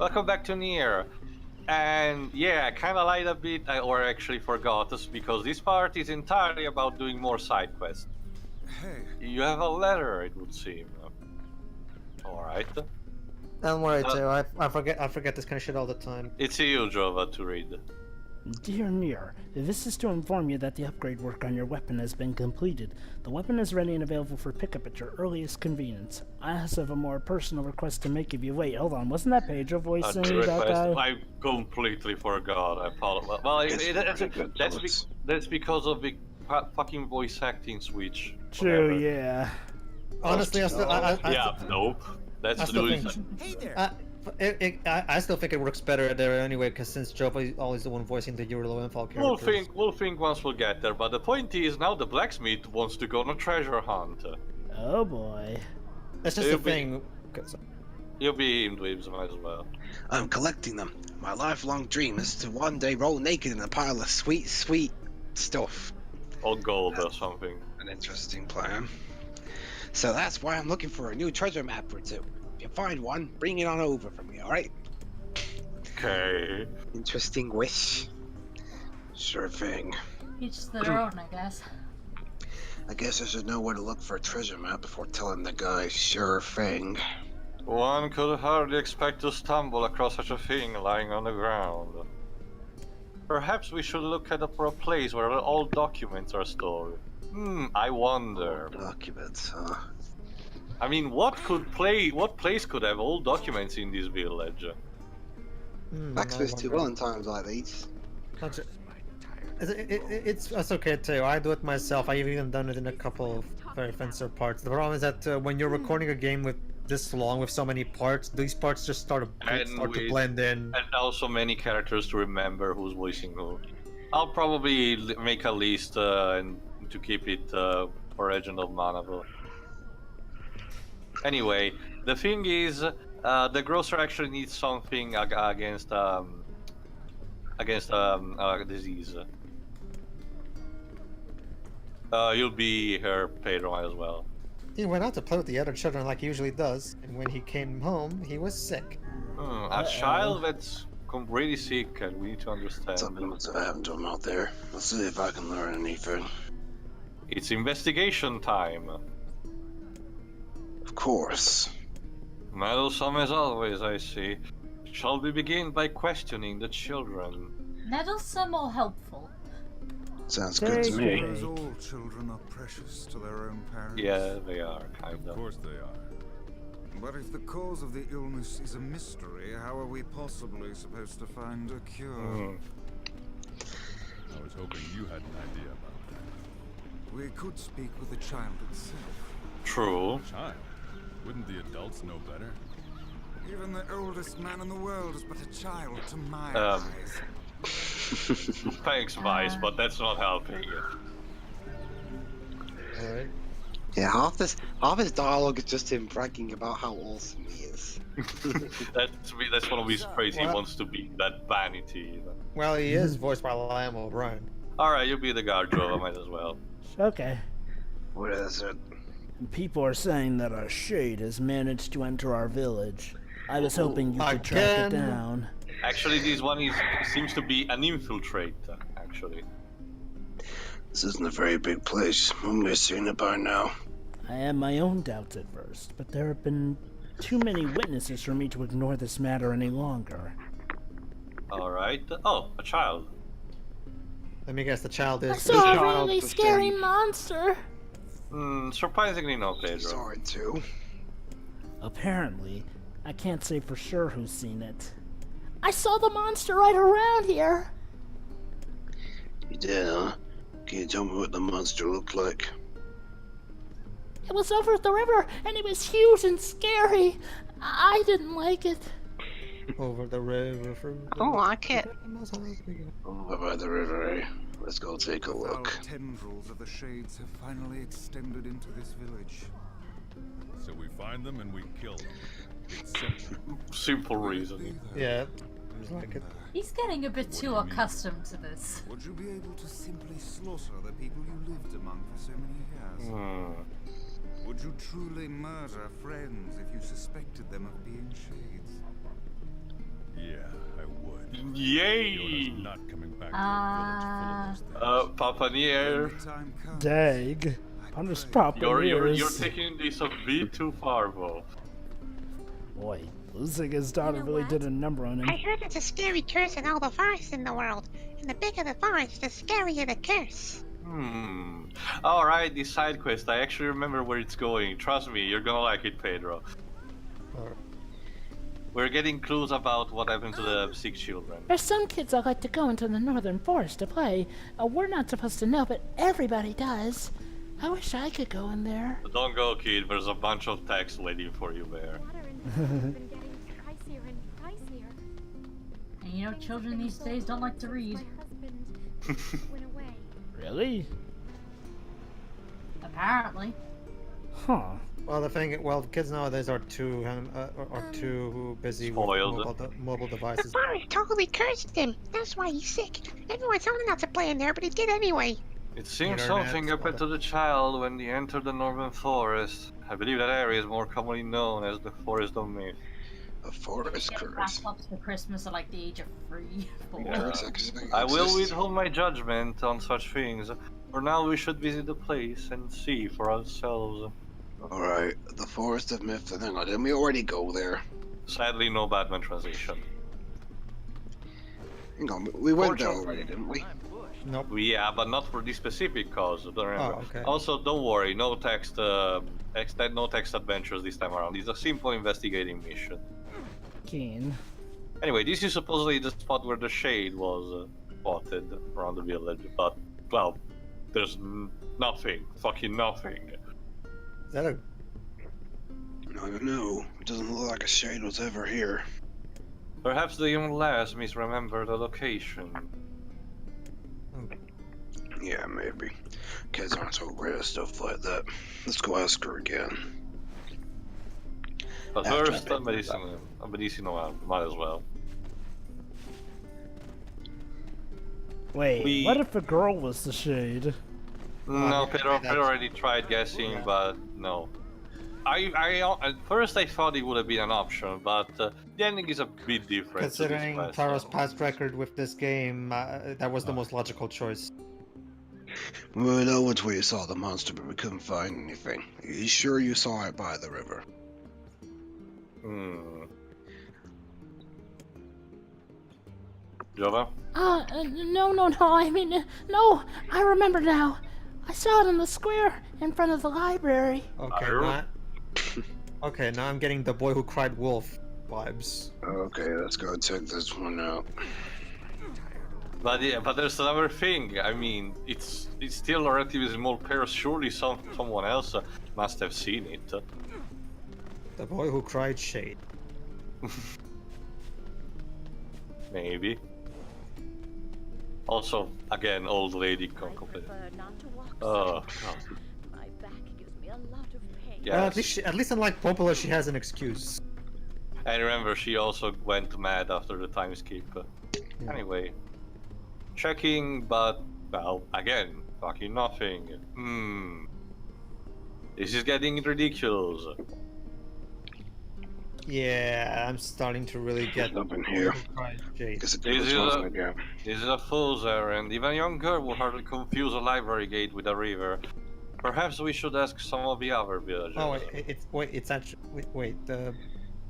Welcome back to NieR. And yeah, I kind of lied a bit, or actually forgot us, because this part is entirely about doing more side quests. Hey. You have a letter, it would seem. Alright. I'm worried too. I forget this kind of shit all the time. It's you, Jova, to read. Dear NieR, this is to inform you that the upgrade work on your weapon has been completed. The weapon is ready and available for pickup at your earliest convenience. I also have a more personal request to make of you. Wait, hold on, wasn't that Pedro voicing that guy? I completely forgot. I apologize. Well, that's because of the fucking voice acting switch. True, Whatever. yeah. Honestly, Nope. That's Hey there. I still think it works better there anyway, because since Jova is always the one voicing the Euro info characters. We'll think once we'll get there, but the point is now the blacksmith wants to go on a treasure hunt. Oh boy. That's just the thing. You'll be in dweebs, might as well. I'm collecting them. My lifelong dream is to one day roll naked in a pile of sweet, sweet stuff. Or gold or something. An interesting plan. So that's why I'm looking for a new treasure map or two. If you find one, bring it on over for me, alright? Okay. Interesting wish. Sure thing. Each their own, I guess. I guess I should know where to look for a treasure map before telling the guy sure thing. One could hardly expect to stumble across such a thing lying on the ground. Perhaps we should look for a place where all documents are stored. I wonder. Documents, huh? I mean, what place could have all documents in this village? Access to well in times like these. That's okay too. I do it myself. I've even done it in a couple of very offensive parts. The problem is that when you're recording a game with this long with so many parts, these parts just start to blend in. And also many characters to remember who's voicing who. I'll probably make a list and to keep it original manable. Anyway, the thing is, the grocer actually needs something against disease. You'll be her Pedro as well. He went out to play with the other children like he usually does, and when he came home, he was sick. A child that's really sick, and we need to understand. Something must have happened to him out there. Let's see if I can learn anything. It's investigation time. Of course. Meddlesome as always, I see. Shall we begin by questioning the children? Meddlesome or helpful? Sounds good to me. As all children are precious to their own parents. Yeah, they are, kind of. Of course they are. But if the cause of the illness is a mystery, how are we possibly supposed to find a cure? I was hoping you had an idea about that. We could speak with the child itself. True. Child? Wouldn't the adults know better? Even the oldest man in the world is but a child to my eyes. Thanks, Vice, but that's not helping you. Alright. Yeah, half his dialogue is just him bragging about how awesome he is. That's one of his phrases he wants to be, that vanity. Well, he is voiced by Liam O'Brien. Alright, you be the guard, Joe, I might as well. Okay. What is it? People are saying that a shade has managed to enter our village. I was hoping you could track it down. Actually, this one seems to be an infiltrator, actually. This isn't a very big place. I'm missing it by now. I had my own doubts at first, but there have been too many witnesses for me to ignore this matter any longer. Alright. Oh, a child. Let me guess, the child is... I saw a really scary monster. Surprisingly no, Pedro. Sorry, too. Apparently, I can't say for sure who's seen it. I saw the monster right around here. You did, huh? Can you tell me what the monster looked like? It was over at the river, and it was huge and scary. I didn't like it. Over the river. I don't like it. Over by the river, eh? Let's go take a look. The tendrils of the shades have finally extended into this village. So we find them and we kill them. It's simple. Simple reason. Yeah. Like it. He's getting a bit too accustomed to this. Would you be able to simply slaughter the people you lived among for so many years? Would you truly murder friends if you suspected them of being shades? Yay! Fiona's not coming back to a village full of those things. Papa NieR, When the time comes, Dag. Punish Papa you're Years. taking this a bit too far, Wolf. Boy, losing his daughter really did a number on him. I heard it's a scary curse in all the forests in the world. And the bigger the forest, the scarier the curse. Alright, this side quest, I actually remember where it's going. Trust me, you're gonna like it, Pedro. We're getting clues about what happened to the sick children. There's some kids that like to go into the northern forest to play. We're not supposed to know, but everybody does. I wish I could go in there. But don't go, kid, there's a bunch of text waiting for you there. And you know, children these days don't like to read. Really? Apparently. Huh. Well, the kids nowadays are too busy Spoiled. with mobile devices. The forest totally cursed him. That's why he's sick. Everyone told him not to play in there, but he did anyway. It seems Internet, something happened to the child when they entered the northern forest. I believe that area is more commonly known as the Forest of Myth. A forest Get curse. wrapped up for Christmas at like the age of 3, 4. Yeah. Curse I will exists. withhold my judgment on such things. For now, we should visit the place and see for ourselves. Alright, the Forest of Myth, and then didn't we already go there? Sadly, no Batman transition. Hang on, we went there Fortunately- already, didn't we? Nope. Yeah, but not for this specific cause. Don't remember. Oh, okay. Also, don't worry, no text adventures this time around. It's a simple investigating mission. Keen. Anyway, this is supposedly the spot where the shade was spotted around the village, but, well, there's nothing. Fucking nothing. Is that a... No, it doesn't look like a shade was ever here. Perhaps the young lass misremembered the location. Yeah, maybe. Kids aren't so great at stuff like that. Let's go ask her again. But After first, I a medicinal one, might as well. Wait, what if a girl was the shade? No, okay, Pedro that's- already tried guessing, but no. At first I thought it would have been an option, but the ending is a bit different. to this Considering quest. Taro's past record with this game, that was the most logical choice. We know it's where you saw the monster, but we couldn't find anything. Are you sure you saw it by the river? Jova? No, I mean, no, I remember now. I saw it in the square in front of the library. Okay, Arr. now... Okay, now I'm getting the boy who cried wolf vibes. Okay, let's go check this one out. But yeah, but there's another thing. I mean, it's still a relatively small pair. Surely someone else must have seen it. The boy who cried shade. Maybe. Also, again, old lady complaining. Oh, God. My back gives me a lot of pain. Well, Yes. at least unlike Popola, she has an excuse. And remember, she also went mad after the time skip. Yeah. Anyway, checking, but well, again, fucking nothing. This is getting ridiculous. Yeah, I'm starting to really get Up in here. who cried shade. Guess it This was is once a- again. This is a fool's errand. Even a young girl would hardly confuse a library gate with a river. Perhaps we should ask some of the other villagers. Oh, it's actually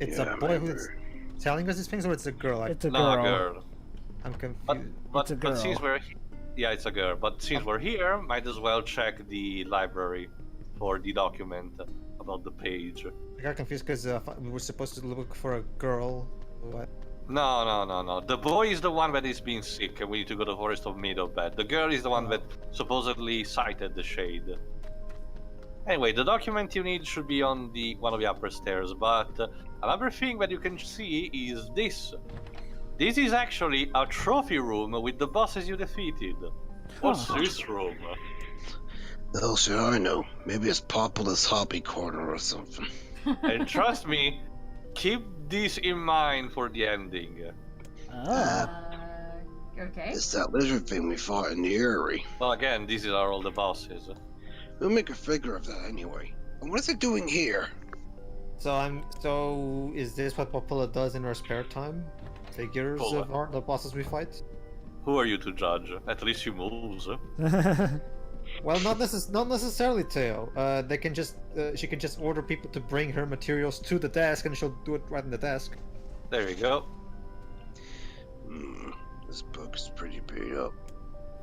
it's Yeah, a boy maybe. who's telling us these things, or it's a girl? It's a No, girl. girl. I'm But, confused. but, a but since girl. yeah, it's a girl. But since we're here, might as well check the library for the document about the page. I got confused because we were supposed to look for a girl. What? No. The boy is the one that is being sick, and we need to go to the Forest of Meadowbed. The girl is the one that supposedly sighted the shade. Anyway, the document you need should be on one of the upper stairs, but another thing that you can see is this. This is actually a trophy room with the bosses you defeated. What's Huh. this room? The hell should I know? Maybe it's Populous Hobby Corner or something. And trust me, keep this in mind for the ending. Oh. Okay. It's that lizard thing we fought in the area. Well, again, these are all the bosses. We'll make a figure of that anyway. And what is it doing here? So is this what Popola does in her spare time? figures Cool. of the bosses we fight. Who are you to judge? At least she moves. Well, not necessarily, Teo. They can just she can just order people to bring her materials to the desk, and she'll do it right in the desk. There you go. This book is pretty beat up.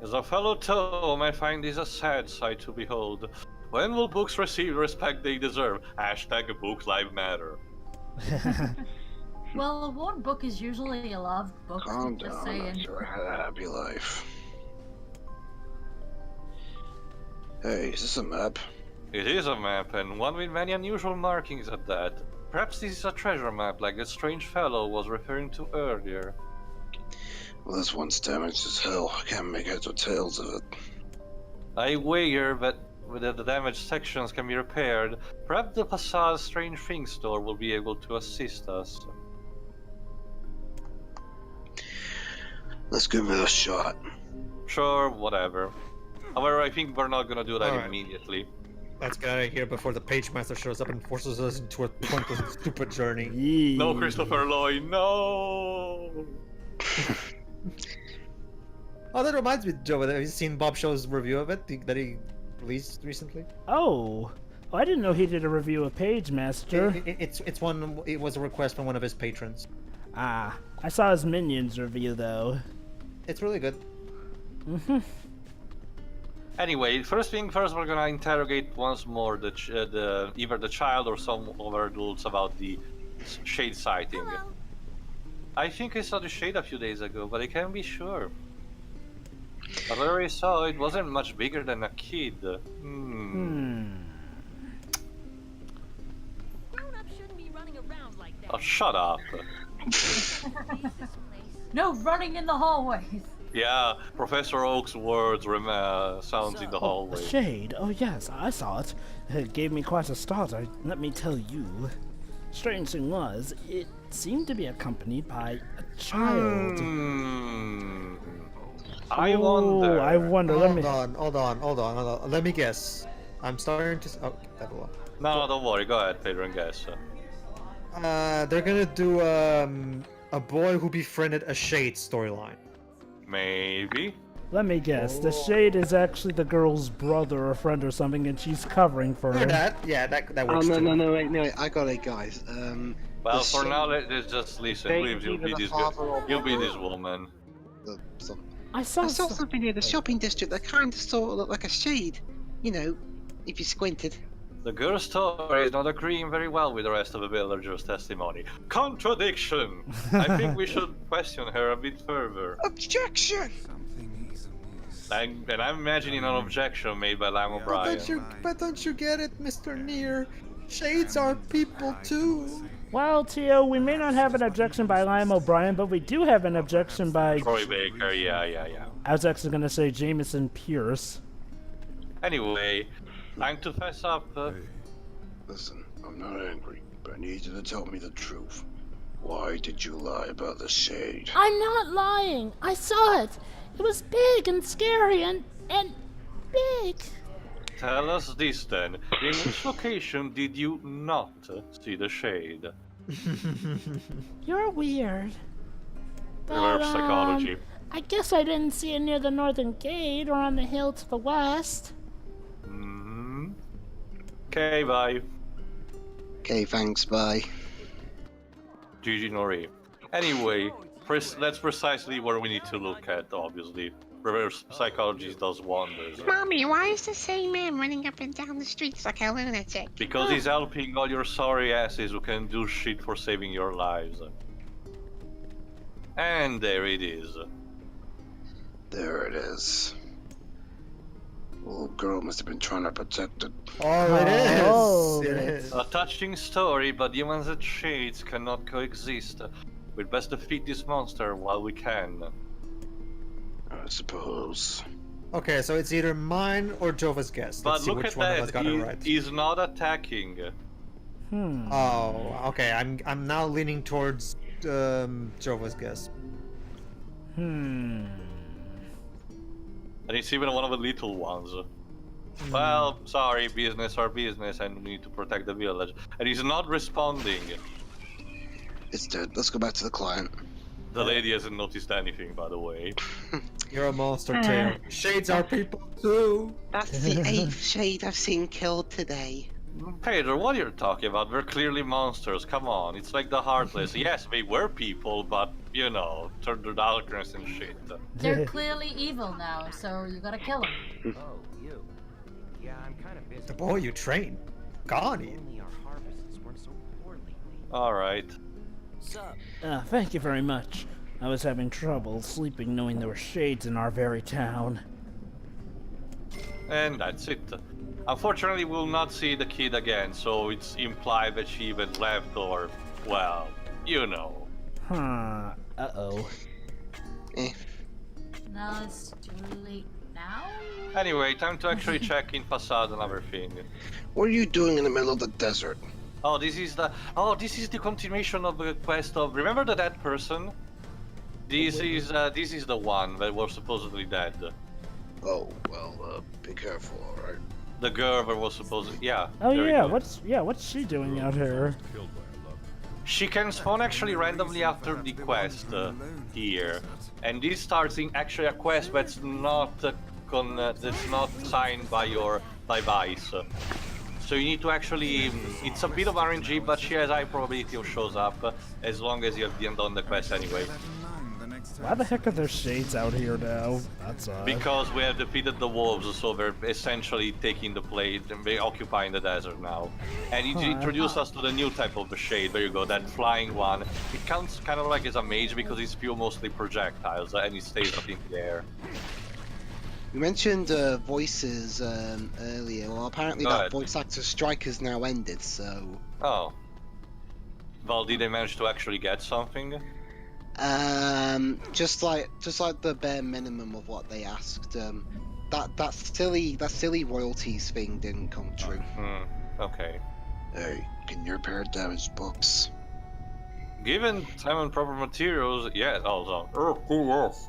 As a fellow tome, I find this a sad sight to behold. When will books receive the respect they deserve? Hashtag Books Live Matter. Well, a worn book is usually a loved book. Calm Just down, saying. sure had a happy life. Hey, is this a map? It is a map, and one with many unusual markings at that. Perhaps this is a treasure map like the strange fellow was referring to earlier. Well, this one's damaged as hell. I can't make heads or tails of it. I wager that whether the damaged sections can be repaired, perhaps the Passage Strange Things store will be able to assist us. Let's give it a shot. Sure, whatever. However, I think we're not gonna do that Alright. immediately. Let's get out of here before the page master shows up and forces us into a pointless, stupid journey. Yee. No, Christopher Lloyd, no! Oh, that reminds me, Joe. Have you seen Bob Show's review of it that he released recently? Oh, I didn't know he did a review of Page Master. It's one. It was a request from one of his patrons. Ah, I saw his Minions review though. It's really good. Anyway, first thing first, we're gonna interrogate once more either the child or some other adults about the shade sighting. I think I saw the shade a few days ago, but I can't be sure. Whatever I saw, it wasn't much bigger than a kid. Oh, shut up. No running in the hallways. Yeah, Professor Oak's words sounds in the A hallway. shade? Oh yes, I saw it. It gave me quite a start, let me tell you. Strange thing was, it seemed to be accompanied by a child. I wonder. I wonder. Hold on. Let me guess. I'm starting to. Oh, that will. No, don't worry. Go ahead, Pedro, and guess. They're gonna do a boy who befriended a shade storyline. Maybe. Let me guess. The shade is actually the girl's brother or friend or something, and she's covering for her. That works. Oh, too. no, wait, I got it, guys. Well, the for shade- now, let's just listen. They Please, you'll either be the this father or you'll be mother. this woman. I saw something near the shopping district that kind of sort of looked like a shade. You know, if you squinted. The girl's story is not agreeing very well with the rest of the villagers' testimony. Contradiction! I think we should question her a bit further. Objection! Something is amiss. And I'm imagining an objection made by Lime O'Brien. But don't you get it, Mr. NieR? Shades are people too. Well, Tio, we may not have an objection by Lime O'Brien, but we do have an objection by... Troy Baker, yeah. I was actually going to say Jameson Pierce. Anyway, time to fess up. Listen, I'm not angry, but I need you to tell me the truth. Why did you lie about the shade? I'm not lying. I saw it. It was big and scary and big. Tell us this then. In which location did you not see the shade? You're weird. Reverse psychology. I guess I didn't see it near the northern gate or on the hill to the west. Okay, bye. Okay, thanks, bye. GG Nori. Anyway, that's precisely where we need to look at, obviously. Reverse psychology does wonders. Mommy, why is the same man running up and down the streets like a lunatic? Because he's helping all your sorry asses who can do shit for saving your lives. And there it is. There it is. Little girl must have been trying to protect it. Oh, it is. Oh, It is. A touching story, but humans and shades cannot coexist. We'd best defeat this monster while we can. I suppose. Okay, so it's either mine or Jova's guess. Let's But see look which at one of us that, got it right. he's not attacking. Oh, okay. I'm now leaning towards Jova's guess. And it's even one of the little ones. Well, sorry, business are business, and we need to protect the village. And he's not responding. It's dead. Let's go back to the client. The lady hasn't noticed anything, by the way. You're a monster, Tail. Shades are people too. That's the 8th shade I've seen killed today. Pedro, what are you talking about? We're clearly monsters. Come on, it's like the Heartless. Yes, we were people, but you know, turned to darkness and shit. They're clearly evil now, so you gotta kill them. Oh, you. Yeah, I'm kind of busy. The boy you trained. Gone. Only our harvests weren't so poor lately. All right. Sup? Thank you very much. I was having trouble sleeping knowing there were shades in our very town. And that's it. Unfortunately, we'll not see the kid again, so it's implied that she even left, or, well, you know. Huh. Uh-oh. No, it's too late now. Anyway, time to actually check in facade and everything. What are you doing in the middle of the desert? Oh, this is the continuation of the quest of. Remember the dead person? This is the one that was supposedly dead. Oh, well, be careful, alright? The girl that was supposed. Yeah. Oh there yeah, you go. what's she doing out here? Killed by her lover. She can spawn actually randomly after the quest here, and this starts in actually a quest that's not that's not signed by Vice. So you need to actually. It's a bit of RNG, but she has high probability of shows up as long as you have done the quest anyway. Why the heck are there shades out here now? That's odd. Because we have defeated the wolves, so they're essentially taking the plate and they're occupying the desert now. And it introduced us to the new type of the shade. There you go, that flying one. It counts kind of like as a mage because it's spews mostly projectiles and it stays up in the air. You mentioned voices earlier. Well, apparently that voice actor strike has now ended, so... Oh. Well, did they manage to actually get something? Just like the bare minimum of what they asked. That silly royalties thing didn't come true. Okay. Hey, can you repair damaged books? Given time and proper materials, yes. Oh, yes.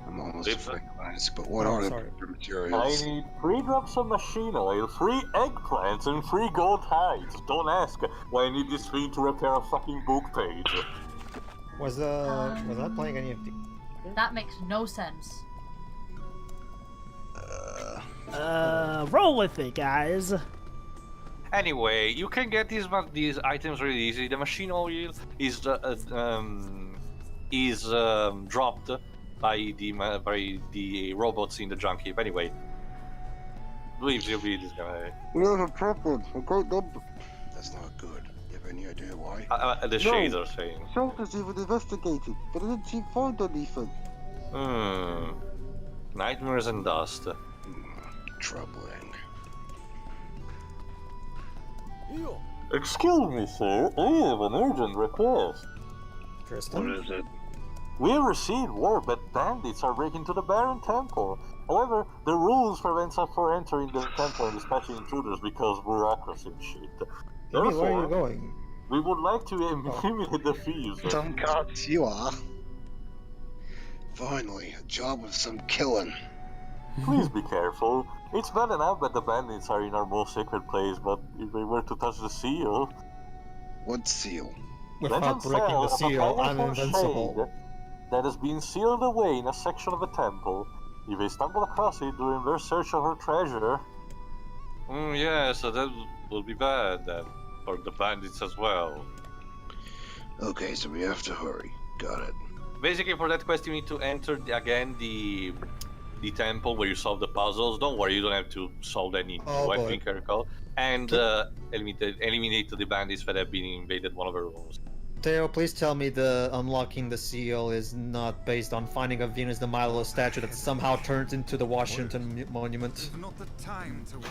I'm almost finalized, but what are the materials? I need 3 drops of machine oil, 3 eggplants, and 3 gold hides. Don't ask why I need this thing to repair a fucking book page. Was I playing any of the... That makes no sense. Roll with it, guys. Anyway, you can get these items really easy. The machine oil is dropped by the robots in the Junk Heap. Anyway, believes you'll be this guy. We have a problem. A great number. That's not good. You have any idea why? The shades are saying. Shelter's even investigated, but I didn't seem to find anything. Nightmares and dust. Troubling. Excuse me, sir. I have an urgent request. Tristan? What is it? We have received word that bandits are breaking into the Baron Temple. However, the rules prevent us from entering the temple and dispatching intruders because bureaucracy and shit. Where are Therefore, you going? we would like to eliminate the thieves. Some cops, you are. Finally, a job with some killing. Please be careful. It's bad enough that the bandits are in our most sacred place, but if they were to touch the seal... What seal? Without breaking the seal, I'm invincible. That has been sealed away in a section of the temple. If they stumble across it during their search of her treasure... yeah, so that will be bad then. For the bandits as well. Okay, so we have to hurry. Got it. Basically, for that quest, you need to enter again the temple where you solve the puzzles. Don't worry, you don't have to solve any two, I think I recall. And eliminate the bandits that have been invaded one of her rooms. Theo, please tell me the unlocking the seal is not based on finding a Venus de Milo statue that somehow turns into the Washington Monument.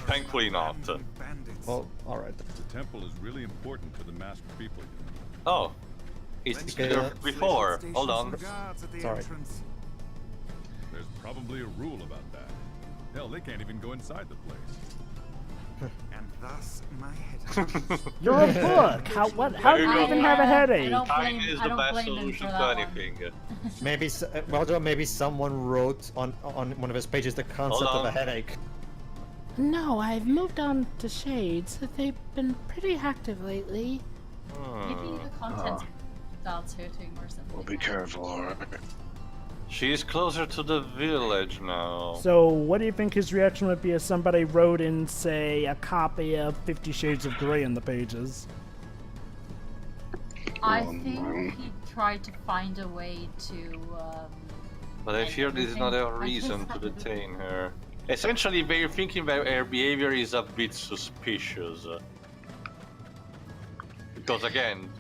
Thankfully not. Well, alright. The temple is really important to the masked people. Oh. It's before. Hold on. Sorry. There's probably a rule about that. Hell, they can't even go inside the place. And thus, my head. You're a book. How do you even have a headache? Time is the best solution to anything. Maybe someone wrote on one of his pages the concept of a headache. No, I've moved on to shades. They've been pretty active lately. Maybe the contents That's hitting or something. Well, be careful, alright? She's closer to the village now. So, what do you think his reaction would be if somebody wrote in, say, a copy of 50 Shades of Grey in the pages? I think he tried to find a way to. But I fear this is not a reason to detain her. Essentially, they're thinking that her behavior is a bit suspicious. Because again,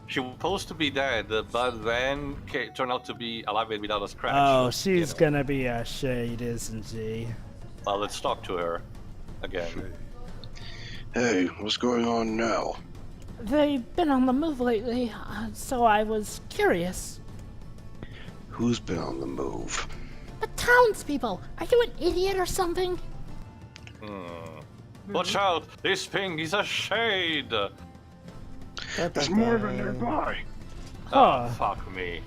she was supposed to be dead, but then turned out to be alive and without a scratch. Oh, she's gonna be a shade, isn't she? Well, let's talk to her again. Hey, what's going on now? They've been on the move lately, so I was curious. Who's been on the move? The townspeople! Are you an idiot or something? Watch out! This thing is a shade! There's more than nearby. Oh, fuck me.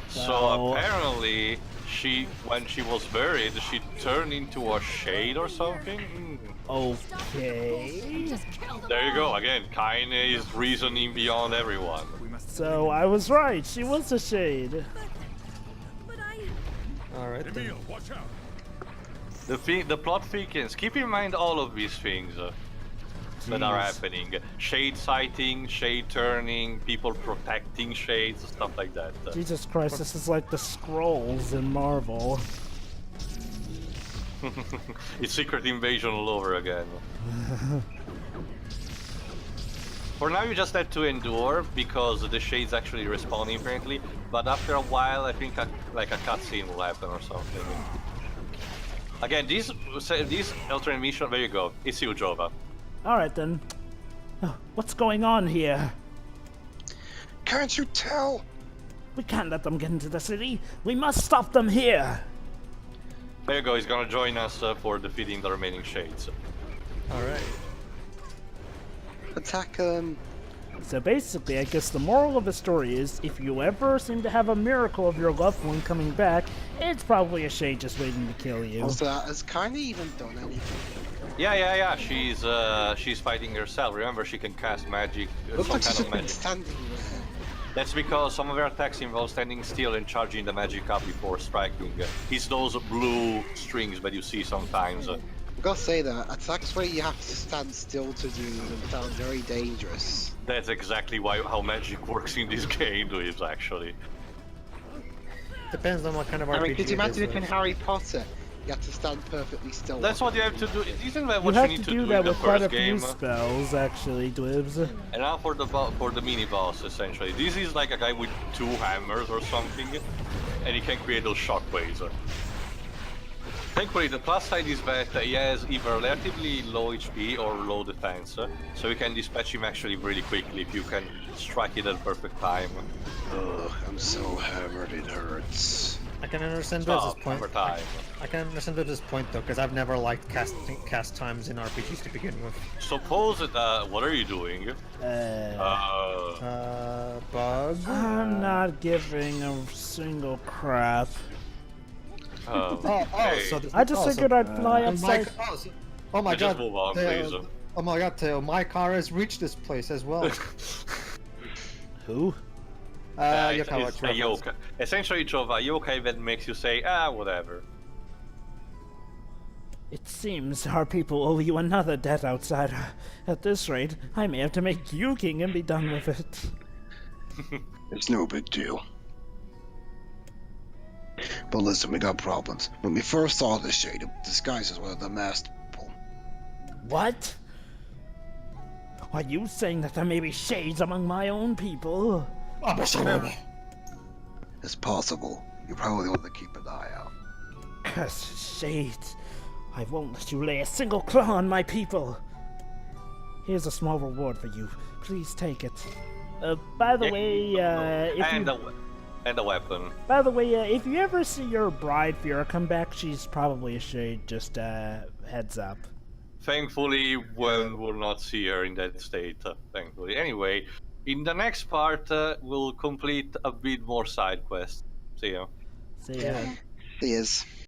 So apparently, when she was buried, she turned into a shade or something? Okay. There you go, again, Kaine is reasoning beyond everyone. So I was right, she was a shade. Alright then. Watch out. The plot thickens. Keep in mind all of these things that are happening. Shade sighting, shade turning, people protecting shades, stuff like that. Jesus Christ, this is like the scrolls in Marvel. It's Secret Invasion all over again. For now you just have to endure, because the shade's actually respawning apparently, but after a while I think like a cutscene will happen or something. Again, these alternate mission, there you go, it's you, Jova. Alright then. What's going on here? Can't you tell? We can't let them get into the city. We must stop them here. There you go, he's gonna join us for defeating the remaining shades. Alright. Attack So basically, I guess the moral of the story is, if you ever seem to have a miracle of your loved one coming back, it's probably a shade just waiting to kill you. Also, has Kaine even done anything? Yeah. She's fighting herself. Remember, she can cast magic, Looks some like kind she's of been magic. standing there. That's because some of her attacks involve standing still and charging the magic up before striking. It's those blue strings that you see sometimes. I've got to say that attacks where you have to stand still to do them sound very dangerous. That's exactly how magic works in this game, Dweebs, actually. Depends on what kind of RPG I mean, could you imagine it if in is. Harry Potter you had to stand perfectly still? That's what you have to do. Isn't that You what you have need to to do do that in the with quite a first few game? spells, actually, Dwibs. And now for the mini boss, essentially. This is like a guy with 2 hammers or something, and he can create those shockwaves. Thankfully, the plus side is that he has either relatively low HP or low defense, so you can dispatch him actually really quickly if you can strike it at the perfect time. Ugh, I'm so hammered, it hurts. I can understand Stop, this point. hammer time. I can understand this point though, because I've never liked cast times in RPGs to begin with. Suppose that, what are you doing? Bug. I'm not giving a single crap. So this, I just figured I'd fly upside. Oh my god. Just move on, please. Oh my god, Theo, my car has reached this place as well. Who? It's a yokai. Essentially, Jova, a yokai that makes you say, whatever. It seems our people owe you another debt, outsider. At this rate, I may have to make you king and be done with it. It's no big deal. But listen, we got problems. When we first saw this shade, it disguised as one of the masked people. What? Are you saying that there may be shades among my own people? It's possible. You probably want to keep an eye out. Cursed shades. I won't let you lay a single claw on my people. Here's a small reward for you. Please take it. By the way, And a weapon. By the way, if you ever see your bride Vera come back, she's probably a shade. Just heads up. Thankfully, one will not see her in that state. Thankfully. Anyway, in the next part, we'll complete a bit more side quests. See ya. See ya. He is.